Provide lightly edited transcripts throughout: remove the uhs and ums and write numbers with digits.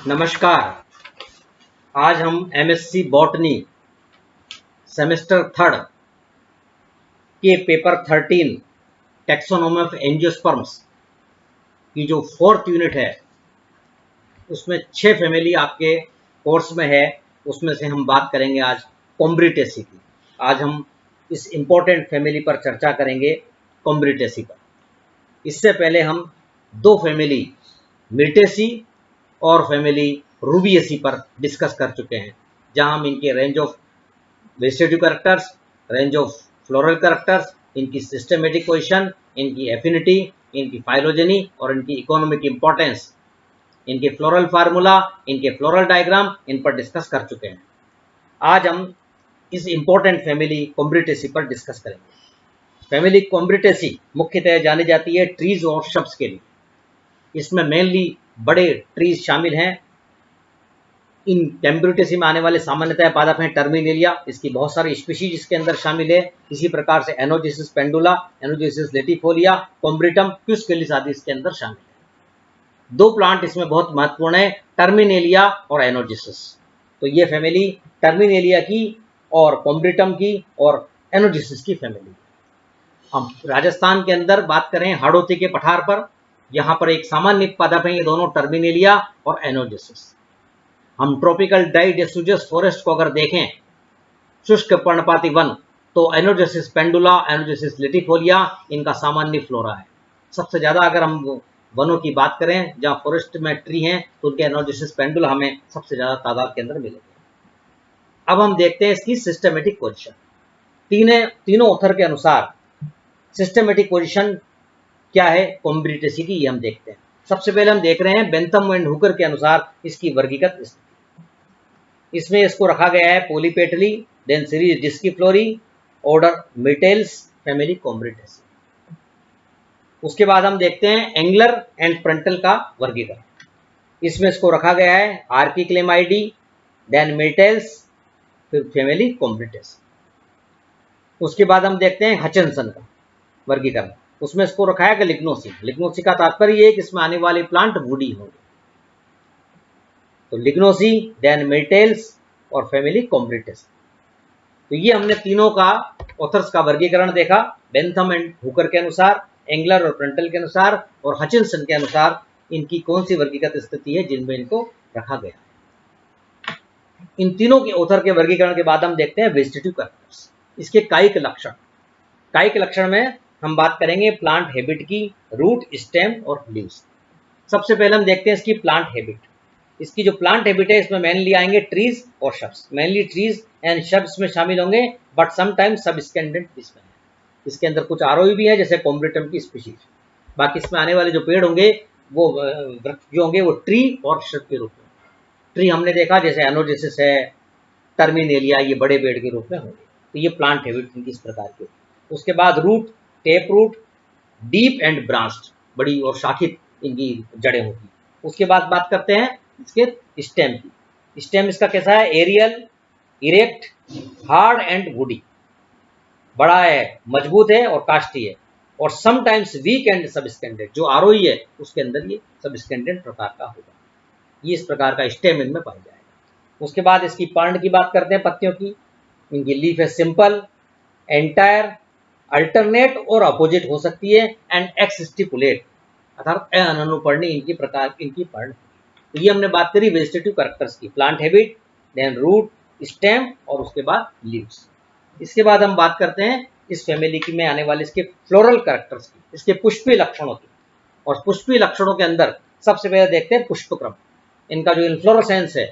नमस्कार। आज हम एमएससी बॉटनी सेमेस्टर थर्ड के पेपर 13 टैक्सोनॉमी ऑफ एंजियोस्पर्म्स की जो फोर्थ यूनिट है उसमें 6 फैमिली आपके कोर्स में है। उसमें से हम बात करेंगे आज कॉम्ब्रिटेसी की। आज हम इस इम्पोर्टेंट फैमिली पर चर्चा करेंगे, कॉम्ब्रिटेसी पर। इससे पहले हम दो फैमिली मिर्टेसी और फैमिली रूबिएसी पर डिस्कस कर चुके हैं, जहां हम इनके range of vegetative characters, range of floral characters, इनकी सिस्टमेटिक पोजीशन, इनकी एफिनिटी, इनकी फाइलोजेनी और इनकी इकोनॉमिक इंपॉर्टेंस, इनके फ्लोरल फार्मूला, इनके फ्लोरल डायग्राम, इन पर डिस्कस कर चुके हैं। आज हम इस इंपॉर्टेंट फैमिली कॉम्ब्रिटेसी पर डिस्कस करेंगे। फैमिली कॉम्ब्रिटेसी मुख्यतः जानी जाती है ट्रीज और शब्स के लिए। इसमें मेनली बड़े ट्रीज शामिल हैं। इन कॉम्ब्रिटेसी में आने वाले सामान्यतः पादप हैं टर्मिनेलिया, इसकी बहुत सारी स्पीशीज इसके अंदर शामिल है। इसी प्रकार से एनोजिसिस पेंडुला, एनोजिसिस लेटिफोलिया, कॉम्ब्रिटम, क्यूस्केलिस आदि इसके अंदर शामिल है। दो प्लांट इसमें बहुत महत्वपूर्ण है, टर्मिनेलिया और एनोजिसिस। तो ये फैमिली टर्मिनेलिया की और कॉम्ब्रिटम की और एनोजिसिस की फैमिली। हम राजस्थान के अंदर बात करें हाड़ौती के पठार पर, यहाँ पर एक सामान्य पादप है, ये दोनों टर्मिनेलिया और एनोजिसिस। हम ट्रॉपिकल ड्राई डेसिडुअस फॉरेस्ट को अगर देखें, शुष्क पर्णपाती वन, तो एनोजिसिस पेंडुला, एनोजिसिस लेटिफोलिया इनका सामान्य फ्लोरा है। सबसे ज़्यादा अगर हम वनों की बात करें जहाँ फॉरेस्ट में ट्री हैं, तो उनके एनोजिसिस पेंडुला हमें सबसे ज़्यादा तादाद के अंदर मिलेंगे। अब हम देखते हैं इसकी सिस्टमेटिक पोजिशन। तीनों ऑथर के अनुसार सिस्टमेटिक पोजिशन क्या है कॉम्ब्रिटेसी की, ये हम देखते हैं। सबसे पहले हम देख रहे हैं बेंथम एंड हुकर के अनुसार इसकी वर्गीकृत स्थिति। इसमें इसको रखा गया है पॉलीपेटली, देन सीरीज डिस्कीफ्लोरी, ऑर्डर मिटेल्स, फैमिली कॉम्ब्रिटेसी। उसके बाद हम देखते हैं एंगलर एंड फ्रंटल का वर्गीकरण। इसमें इसको रखा गया है आर्किक्लेमाइडी, देन मिटेल्स, फिर फैमिली कॉम्ब्रिटेसी। उसके बाद हम देखते हैं हचिंसन का वर्गीकरण। उसमें इसको रखा है लिग्नोसी। लिग्नोसी का तात्पर्य ये है कि इसमें आने वाले प्लांट वुडी होंगे। तो लिग्नोसी, देन मिटेल्स और फैमिली कॉम्ब्रिटेसी। तो ये हमने तीनों का ऑथर्स का वर्गीकरण देखा, बेंथम एंड हुकर के अनुसार, एंगलर और फ्रंटल के अनुसार और हचिंसन के अनुसार इनकी कौन सी वर्गीकृत स्थिति है जिनमें इनको रखा गया। इन तीनों के ऑथर के वर्गीकरण के बाद हम देखते हैं वेजिटेटिव कैरेक्टर्स, इसके कायिक लक्षण। कायिक लक्षण में हम बात करेंगे प्लांट हैबिट की, रूट, स्टेम और लीव्स। सबसे पहले हम देखते हैं इसकी प्लांट हैबिट। इसकी जो प्लांट हैबिट है इसमें मेनली आएंगे ट्रीज और शब्स। मेनली ट्रीज एंड शब्स में शामिल होंगे, बट समटाइम्स सबस्टेंडेंट इसमें है। इसके अंदर कुछ आरोही भी है, जैसे कॉम्ब्रिटम की स्पीशीज। बाकी इसमें आने वाले जो पेड़ होंगे वो वृक्ष जो होंगे वो ट्री और शब के रूप में। ट्री हमने देखा जैसे एनोजिसिस है, टर्मिनेलिया, ये बड़े पेड़ के रूप में होंगे। तो ये प्लांट हैबिट इनकी इस प्रकार की। उसके बाद root, tap root, deep and branched, बड़ी और शाखित इनकी जड़ें होगी। उसके बाद बात करते हैं इसके स्टेम की। स्टेम इसका कैसा है, aerial, erect, hard and woody, बड़ा है, मजबूत है और काष्ठी है, और समटाइम्स वीक एंड सबस्टेंडेड, जो आरोही है उसके अंदर ये सबस्टेंडेड प्रकार का होगा। ये इस प्रकार का स्टेम इनमें पाया जाएगा। उसके बाद इसकी पर्ण की बात करते हैं, पत्तियों की। इनकी लीफ है सिंपल, एंटायर, अल्टरनेट और अपोजिट हो सकती है, एंड एक्स स्टिपुलेट अर्थात अनुपर्णी इनकी प्रकार इनकी पर्ण। तो ये हमने बात करी वेजिटेटिव कैरेक्टर्स की, plant habit, then root, stem और उसके बाद लीव्स। इसके बाद हम बात करते हैं इस फैमिली की में आने वाले इसके फ्लोरल कैरेक्टर्स की, इसके पुष्पीय लक्षणों की। और पुष्पीय लक्षणों के अंदर सबसे पहले देखते हैं पुष्पक्रम। इनका जो इन्फ्लोरेसेंस है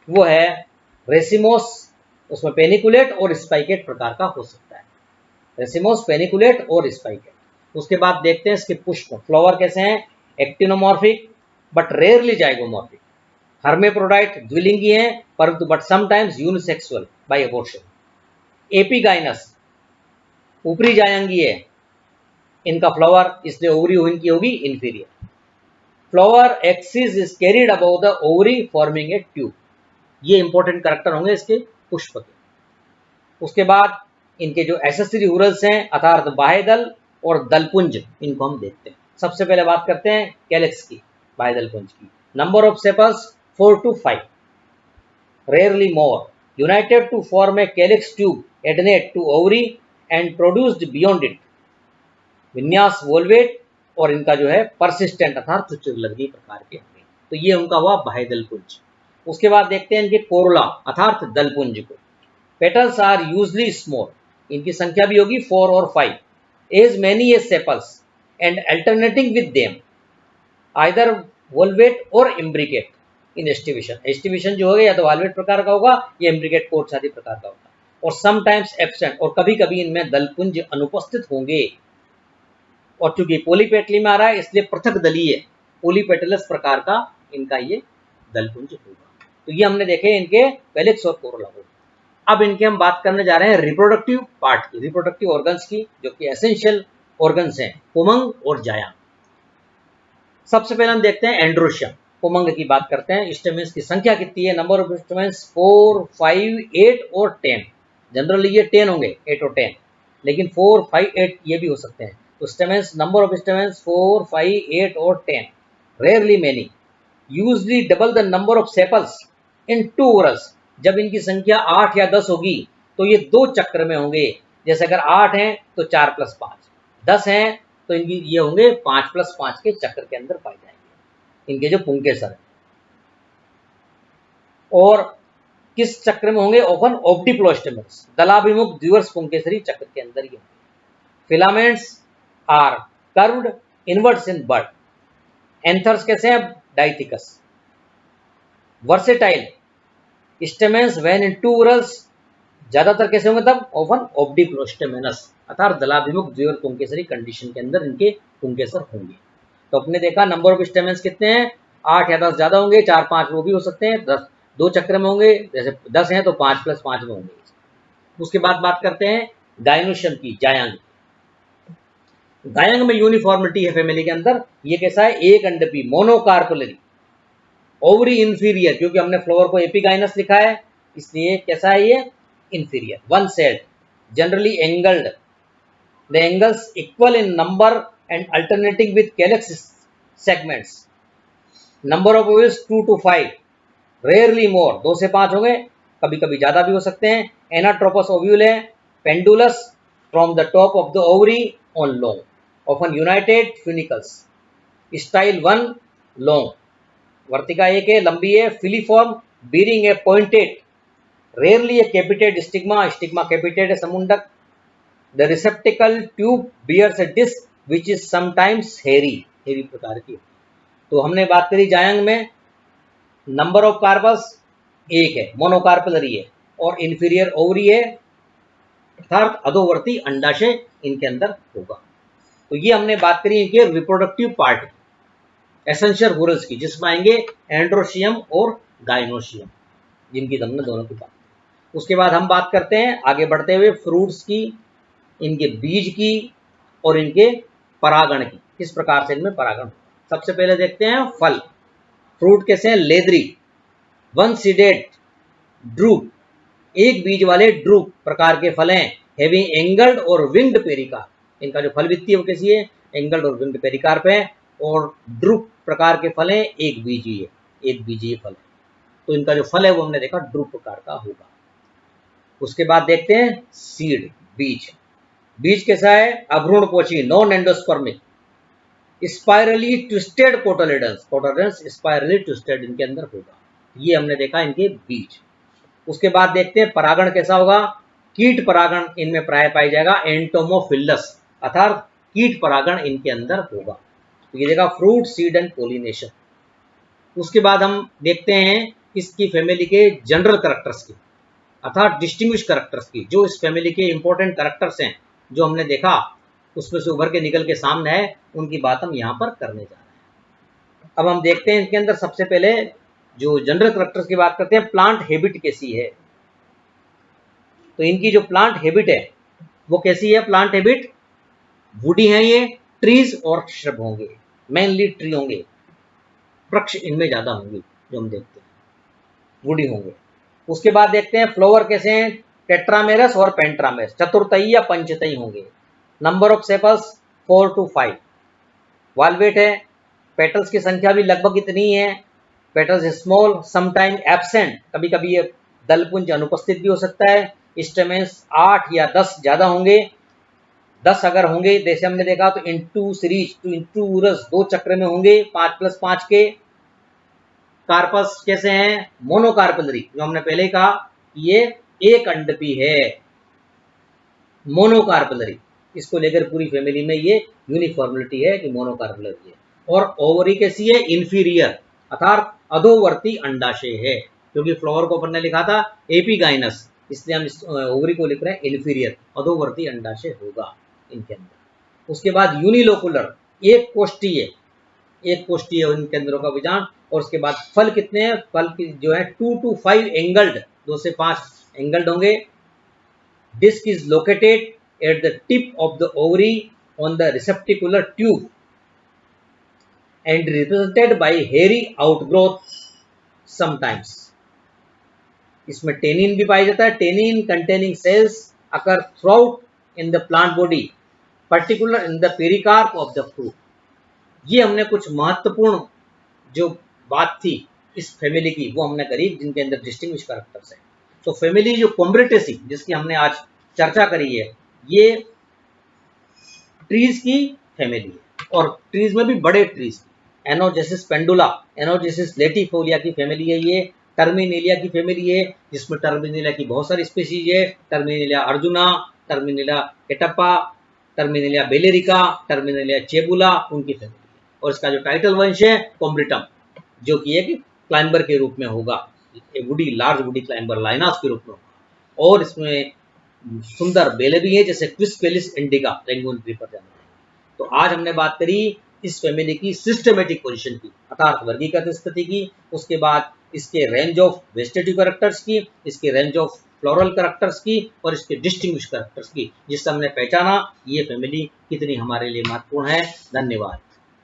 वो है रेसिमोस, उसमें पेनिकुलेट और स्पाइकेट प्रकार का हो सकता है। रेसिमोस, पेनिकुलेट और स्पाइकेट। उसके बाद देखते हैं इसके पुष्प, फ्लावर कैसे हैं, actinomorphic but rarely zygomorphic. Hermaphrodite, द्विलिंगी हैं परंतु but sometimes unisexual by abortion. Epigynous, ऊपरी जायंगी है इनका फ्लावर, इसलिए ओवरी इनकी होगी inferior. Flower axis is carried above the ovary forming a tube. ये इंपॉर्टेंट कैरेक्टर होंगे इसके पुष्प के। उसके बाद इनके जो एसेसरी ह्यूरल्स हैं अर्थात बाह्यदल और दलपुंज, इनको हम देखते हैं। सबसे पहले बात करते हैं कैलिक्स की, बाह्यदल पुंज की। Number of sepals 4 to 5, rarely more. United to form a calyx tube adnate to ovary and produced beyond it. विन्यास वोल्वेट और इनका जो है परसिस्टेंट अर्थात उच्चलग्गी प्रकार के होंगे। तो ये उनका हुआ बाह्य दलपुंज। उसके बाद देखते हैं इनके कोरोला अर्थात दलपुंज को। पेटल्स आर यूजली स्मॉल, इनकी संख्या भी होगी 4 और 5, as many as sepals and alternating with them either valvate or imbricate in aestivation. Aestivation जो होगा या तो वॉल्वेट प्रकार का होगा या इम्ब्रिकेट कोर्ट्स आदि प्रकार का होगा, और समटाइम्स एब्सेंट, और कभी कभी इनमें दलपुंज अनुपस्थित होंगे। और चूंकि पॉलीपेटली में आ रहा है इसलिए पृथक दलीय पॉलीपेटलस प्रकार का इनका ये दलपुंज होगा। तो ये हमने देखे इनके पेलिक्स और कोरोला को। अब इनके हम बात करने जा रहे हैं रिप्रोडक्टिव पार्ट की, रिप्रोडक्टिव ऑर्गन्स की, जो कि एसेंशियल ऑर्गन्स हैं, पुमंग और जायांग। सबसे पहले हम देखते हैं एंड्रोशियम, पुमंग की बात करते हैं। स्टेमेंस की संख्या कितनी है? नंबर ऑफ स्टेमेंस 4, 5, 8 और 10। जनरली ये 10 होंगे, 8 और 10, लेकिन 4, 5, 8 ये भी हो सकते हैं। तो स्टेमेंस, नंबर ऑफ स्टेमेंस 4, 5, 8 और 10, rarely many, usually double the number of sepals in 2 whorls। जब इनकी संख्या 8 या 10 होगी तो ये 2 चक्र में होंगे। जैसे अगर 8 हैं तो 4 + 5, 10 हैं तो इनकी ये होंगे 5 + 5 के चक्र के अंदर पाए जाएंगे इनके जो पुंकेसर है। और किस चक्र में होंगे? ओपन ऑब्डिप्लोस्टेमस, दलाभिमुख द्विवर्ष पुंकेसरी चक्र के अंदर ही होंगे। Filaments are curved inwards in bud. Anthers कैसे हैं? Dithecous. Versatile stamens when in 2 whorls, ज्यादातर कैसे होंगे तब? ओपन ऑब्डिप्लोस्टेमेनस अर्थात दलाभिमुख द्विवर्ष पुंकेसरी कंडीशन के अंदर इनके पुंकेसर होंगे। तो अपने देखा नंबर ऑफ स्टेमेंस कितने हैं? 8 या 10 ज्यादा होंगे, 4, 5 वो भी हो सकते हैं, 10 2 चक्र में होंगे। जैसे 10 हैं तो 5 + 5 में होंगे। उसके बाद बात करते हैं गायनोशियम की, जायांग। गायांग में यूनिफॉर्मिटी है फैमिली के अंदर। ये कैसा है? एक अंडपी, मोनोकार्पलरी, ओवरी इंफीरियर, क्योंकि हमने फ्लावर को एपिगाइनस लिखा है इसलिए कैसा है ये? Inferior, one celled, generally angled, the angles equal in number and alternating with calyx segments. Number of ovules 2 to 5, rarely more, 2 से 5 होंगे, कभी कभी ज्यादा भी हो सकते हैं। एनाट्रोपस ओव्यूल है, pendulous from the top of the ovary on long, often united funicles, style 1 long, वर्तिका एक है, लंबी है, filiform, bearing a pointed, rarely a capitate stigma, stigma capitate है, समुंडक। The receptacle tube bears a disc which is sometimes hairy, hairy प्रकार की। तो हमने बात करी जायांग में, नंबर ऑफ कार्पस 1 है, मोनोकार्पलरी है, और इंफीरियर ओवरी है अर्थात अधोवर्ती अंडाशय इनके अंदर होगा। तो ये हमने बात करी इनके रिप्रोडक्टिव पार्ट, एसेंशियल whorls की, जिसमें आएंगे एंड्रोशियम और गायनोशियम, जिनकी हमने दोनों की बात। उसके बाद हम बात करते हैं आगे बढ़ते हुए फ्रूट्स की, इनके बीज की और इनके परागण की, किस प्रकार से इनमें परागण। सबसे पहले देखते हैं फल। फ्रूट कैसे हैं? लेदरी, वन सीडेड ड्रूप, एक बीज वाले ड्रूप प्रकार के फल हैं। हैविंग एंगल्ड और विंग्ड पेरिकार, इनका जो फल वित्ती है वो कैसी है? एंगल्ड और विंग्ड पेरिकार्प है। और ड्रूप प्रकार के फल हैं, एक बीजीय, एक बीजीय फल है। तो इनका जो फल है वो हमने देखा ड्रूप प्रकार का होगा। उसके बाद देखते हैं सीड, बीज। बीज कैसा है? अभ्रूणपोषी, non endospermic, spirally twisted cotyledons, cotyledons spirally twisted इनके अंदर होगा। ये हमने देखा इनके बीज। उसके बाद देखते हैं परागण कैसा होगा? कीट परागण इनमें प्राय पाई जाएगा, एंटोमोफिलस अर्थात कीट परागण इनके अंदर होगा। तो ये देखा फ्रूट, सीड एंड पोलिनेशन। उसके बाद हम देखते हैं इसकी फैमिली के जनरल कैरेक्टर्स की अर्थात डिस्टिंग्विश कैरेक्टर्स की, जो इस फैमिली के इंपॉर्टेंट कैरेक्टर्स हैं जो हमने देखा उसमें से उभर के निकल के सामने है, उनकी बात हम यहाँ पर करने जा रहे हैं। अब हम देखते हैं इनके अंदर सबसे पहले जो जनरल कैरेक्टर्स की बात करते हैं, प्लांट हैबिट कैसी है। तो इनकी जो प्लांट हैबिट है वो कैसी है? प्लांट हैबिट वुडी है, ये ट्रीज और श्रब होंगे, मेनली ट्री होंगे, वृक्ष इनमें ज्यादा होंगे जो हम देखते हैं, वुडी होंगे। उसके बाद देखते हैं फ्लावर कैसे हैं? टेट्रामेरस और पेंट्रामेरस, चतुर्तयी या पंचतयी होंगे। Number of sepals 4 to 5, valvate है, पेटल्स की संख्या भी लगभग इतनी है, पेटल्स स्मॉल समटाइम एब्सेंट, कभी कभी ये दलपुंज अनुपस्थित भी हो सकता है। स्टेमेंस 8 या 10 ज्यादा होंगे, 10 अगर होंगे जैसे हमने देखा तो इंटू सीरीज टू इंटू उरस 2 चक्र में होंगे 5+5 के। कार्पस कैसे हैं, मोनोकार्पलरी, जो हमने पहले कहा ये एक अंडपी है, मोनोकार्पलरी, इसको लेकर पूरी फैमिली में ये यूनिफॉर्मिलिटी है कि मोनोकार्पलरी है। और ओवरी कैसी है, इंफीरियर, अर्थात अधोवर्ती अंडाशय है, क्योंकि फ्लावर को अपन ने लिखा था एपीगाइनस, इसलिए हम इस ओवरी को लिख रहे हैं इन्फीरियर, अधोवर्ती अंडाशय होगा इनके अंदर। उसके बाद यूनिलोकुलर, एक कोष्ठीय, एक कोष्ठीय इन केंद्रों का विजान। और उसके बाद फल कितने हैं, फल की जो है 2 to 5 एंगल्ड, 2 से 5 एंगल्ड होंगे। Disc is located at the tip of the ovary on the receptacular tube and represented by hairy outgrowth sometimes. इसमें टेनिन भी पाया जाता है, tannin containing cells occur throughout in the plant body, particular in the pericarp of the fruit. ये हमने कुछ महत्वपूर्ण जो बात थी इस फैमिली की वो हमने करी, जिनके अंदर डिस्टिंग्विश कैरेक्टर्स है। तो फैमिली जो कॉम्ब्रेटेसी जिसकी हमने आज चर्चा करी है, ये ट्रीज की फैमिली है, और ट्रीज में भी बड़े ट्रीज, एनोजेसिस पेंडुला, एनोजेसिस लेटिफोलिया की फैमिली है ये। टर्मिनेलिया की फैमिली है, जिसमें टर्मिनेलिया की बहुत सारी स्पीसीज है, Terminalia arjuna, Terminalia catappa, Terminalia bellirica, Terminalia chebula, उनकी फैमिली है। और इसका जो टाइटल वंश है कॉम्ब्रिटम, जो कि एक क्लाइंबर के रूप में होगा, वुडी, लार्ज वुडी क्लाइंबर, लाइनास के रूप में होगा। और इसमें सुंदर बेले भी है, जैसे क्विस्पेलिस इंडिका, रेंगून ट्री पर जाना है। तो आज हमने बात करी इस फैमिली की सिस्टमेटिक पोजीशन की, अर्थात वर्गीकृत स्थिति की, उसके बाद इसके रेंज ऑफ वेजिटेटिव कैरेक्टर्स की, इसके रेंज ऑफ फ्लोरल कैरेक्टर्स की, और इसके डिस्टिंग्विश कैरेक्टर्स की, जिससे हमने पहचाना ये फैमिली कितनी हमारे लिए महत्वपूर्ण है। धन्यवाद।